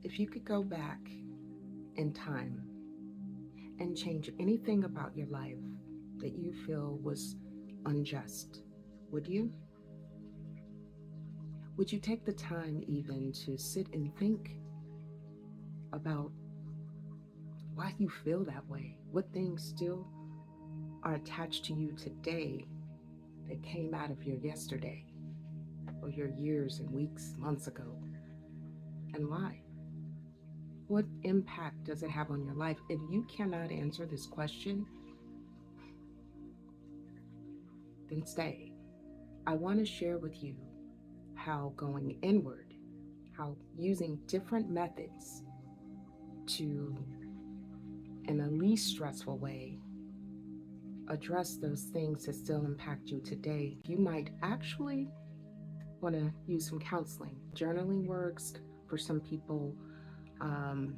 If you could go back in time and change anything about your life that you feel was unjust, would you? Would you take the time even to sit and think about why you feel that way? What things still are attached to you today that came out of your yesterday or your years and weeks, months ago? And why? What impact does it have on your life? If you cannot answer this question, then stay. I want to share with you how going inward, how using different methods to, in a least stressful way, address those things that still impact you today. You might actually want to use some counseling. Journaling works for some people, um,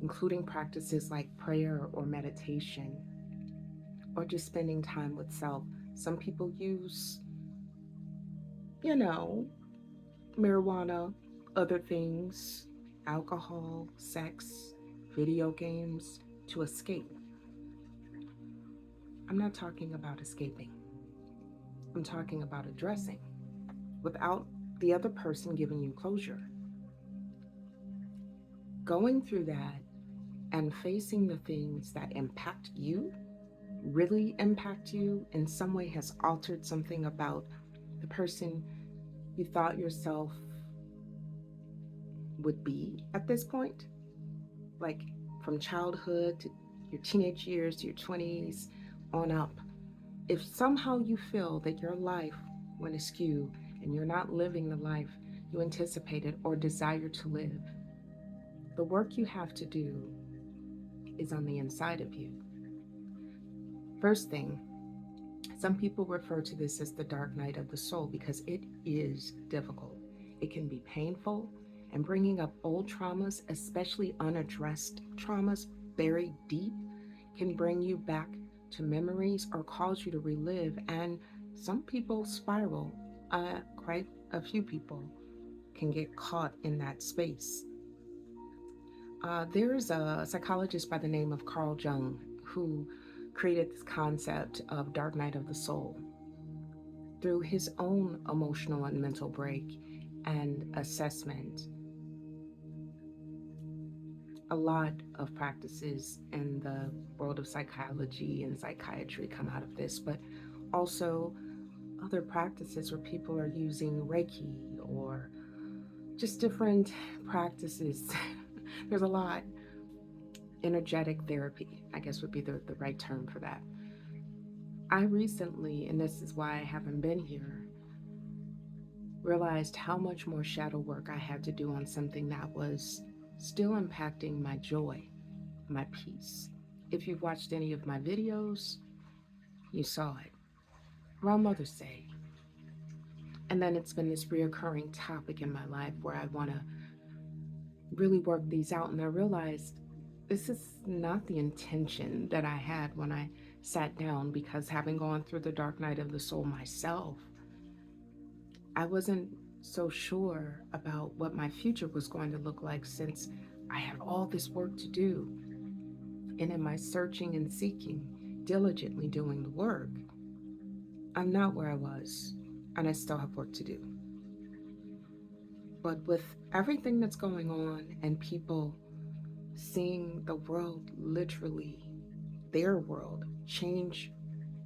including practices like prayer or meditation, or just spending time with self. Some people use, you know, marijuana, other things, alcohol, sex, video games to escape. I'm not talking about escaping, I'm talking about addressing without the other person giving you closure. Going through that and facing the things that impact you, really impact you, in some way has altered something about the person you thought yourself would be at this point, like from childhood to your teenage years to your 20s on up. If somehow you feel that your life went askew and you're not living the life you anticipated or desire to live, the work you have to do is on the inside of you. First thing, some people refer to this as the dark night of the soul because it is difficult. It can be painful, and bringing up old traumas, especially unaddressed traumas buried deep, can bring you back to memories or cause you to relive. And some people spiral. Quite a few people can get caught in that space. There's a psychologist by the name of Carl Jung who created this concept of dark night of the soul through his own emotional and mental break and assessment. A lot of practices in the world of psychology and psychiatry come out of this, but also other practices where people are using Reiki or just different practices. There's a lot. Energetic therapy, I guess would be the right term for that. I recently, and this is why I haven't been here, realized how much more shadow work I had to do on something that was still impacting my joy, my peace. If you've watched any of my videos, you saw it around Mother's Day. And then it's been this reoccurring topic in my life where I want to really work these out. And I realized this is not the intention that I had when I sat down, because having gone through the dark night of the soul myself, I wasn't so sure about what my future was going to look like since I had all this work to do. And in my searching and seeking, diligently doing the work, I'm not where I was, and I still have work to do. But with everything that's going on and people seeing the world, literally their world, change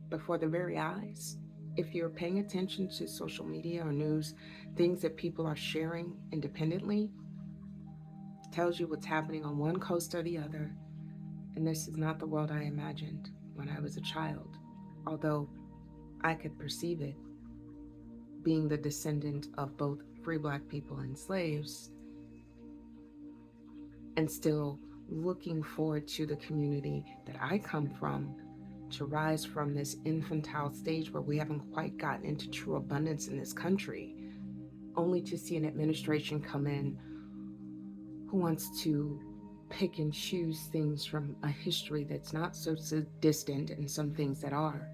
before their very eyes, if you're paying attention to social media or news, things that people are sharing independently, tells you what's happening on one coast or the other. And this is not the world I imagined when I was a child, although I could perceive it, being the descendant of both free black people and slaves, and still looking forward to the community that I come from to rise from this infantile stage where we haven't quite gotten into true abundance in this country, only to see an administration come in who wants to pick and choose things from a history that's not so distant, and some things that are,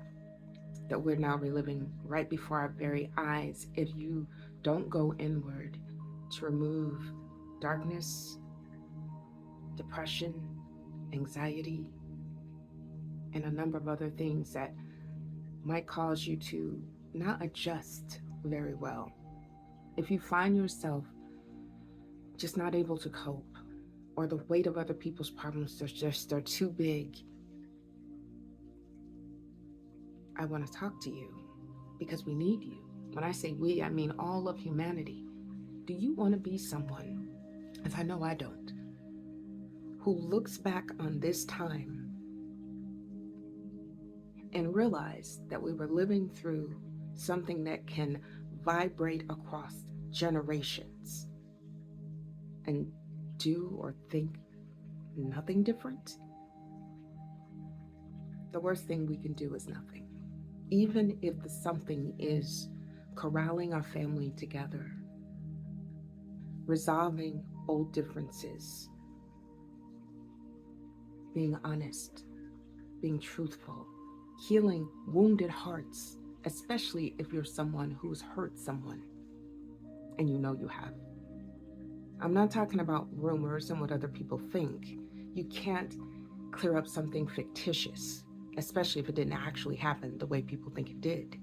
that we're now reliving right before our very eyes if you don't go inward to remove darkness, depression, anxiety, and a number of other things that might cause you to not adjust very well. If you find yourself just not able to cope, or the weight of other people's problems they're too big, I want to talk to you because we need you. When I say we, I mean all of humanity. Do you want to be someone, as I know I don't, who looks back on this time and realize that we were living through something that can vibrate across generations and do or think nothing different? The worst thing we can do is nothing. Even if the something is corralling our family together, resolving old differences, being honest, being truthful, healing wounded hearts, especially if you're someone who's hurt someone and you know you have. I'm not talking about rumors and what other people think. You can't clear up something fictitious, especially if it didn't actually happen the way people think it did.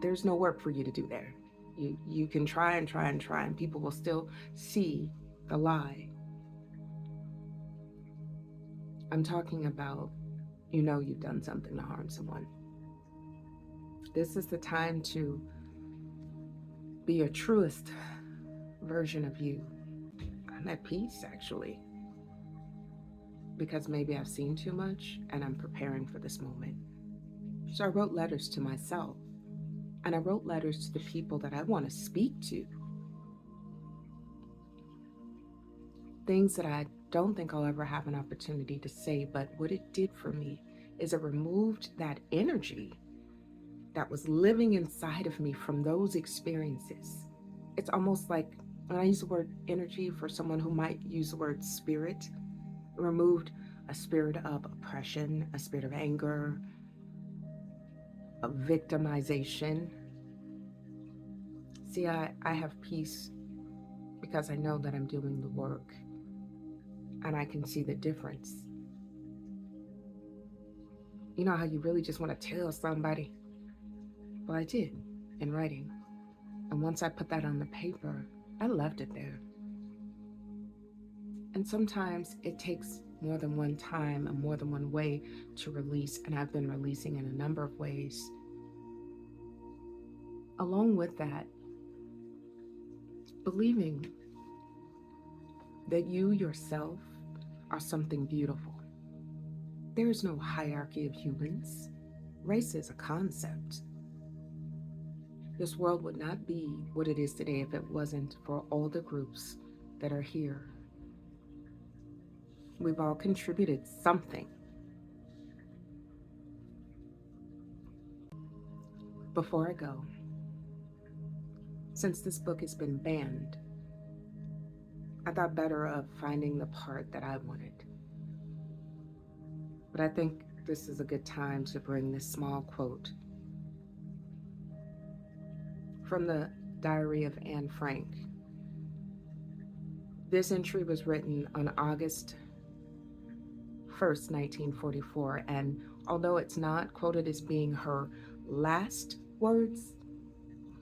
There's no work for you to do there. You can try and try and try, and people will still see the lie. I'm talking about, you know, you've done something to harm someone. This is the time to be your truest version of you. I'm at peace, actually, because maybe I've seen too much and I'm preparing for this moment. So I wrote letters to myself, and I wrote letters to the people that I want to speak to. Things that I don't think I'll ever have an opportunity to say, but what it did for me is it removed that energy that was living inside of me from those experiences. It's almost like when I use the word energy for someone who might use the word spirit, it removed a spirit of oppression, a spirit of anger, of victimization. See, I have peace because I know that I'm doing the work and I can see the difference. You know how you really just want to tell somebody? Well, I did in writing. And once I put that on the paper, I left it there. And sometimes it takes more than one time and more than one way to release, and I've been releasing in a number of ways. Along with that, believing that you yourself are something beautiful. There is no hierarchy of humans. Race is a concept. This world would not be what it is today if it wasn't for all the groups that are here. We've all contributed something. Before I go, since this book has been banned, I thought better of finding the part that I wanted. But I think this is a good time to bring this small quote from the Diary of Anne Frank. This entry was written on August 1st, 1944, and although it's not quoted as being her last words,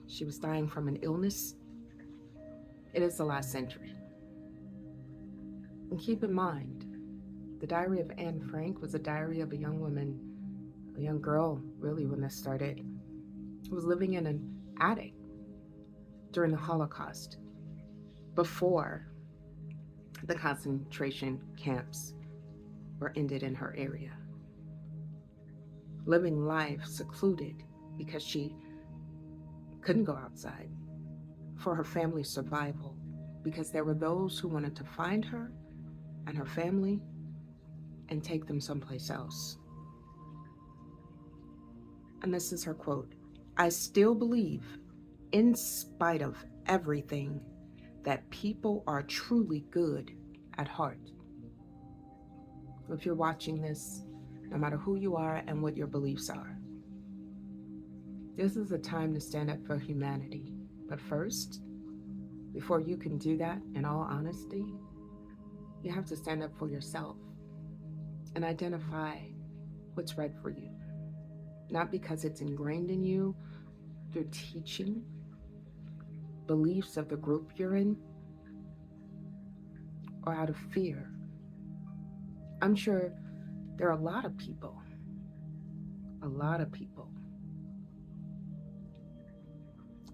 she was dying from an illness, it is the last entry. And keep in mind, the Diary of Anne Frank was a diary of a young woman, a young girl, really, when this started, who was living in an attic during the Holocaust, before the concentration camps were ended in her area. Living life secluded because she couldn't go outside, for her family's survival, because there were those who wanted to find her and her family and take them someplace else. And this is her quote: "I still believe, in spite of everything, that people are truly good at heart." If you're watching this, no matter who you are and what your beliefs are, this is a time to stand up for humanity. But first, Before you can do that, in all honesty, you have to stand up for yourself and identify what's right for you. Not because it's ingrained in you through teaching, beliefs of the group you're in, or out of fear. I'm sure there are a lot of people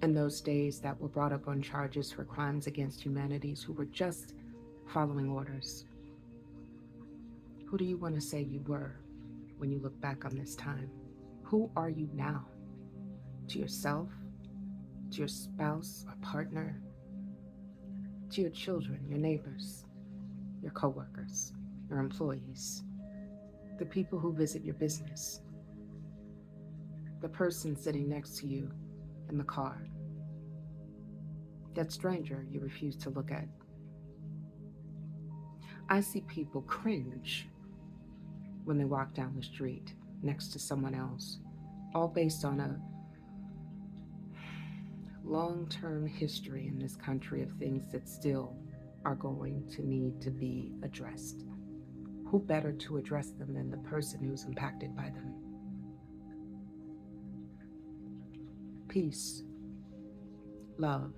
in those days that were brought up on charges for crimes against humanities who were just following orders. Who do you want to say you were when you look back on this time? Who are you now? To yourself, to your spouse or partner, to your children, your neighbors, your coworkers, your employees, the people who visit your business, the person sitting next to you in the car, that stranger you refuse to look at. I see people cringe when they walk down the street next to someone else, all based on a long-term history in this country of things that still are going to need to be addressed. Who better to address them than the person who's impacted by them? Peace, love,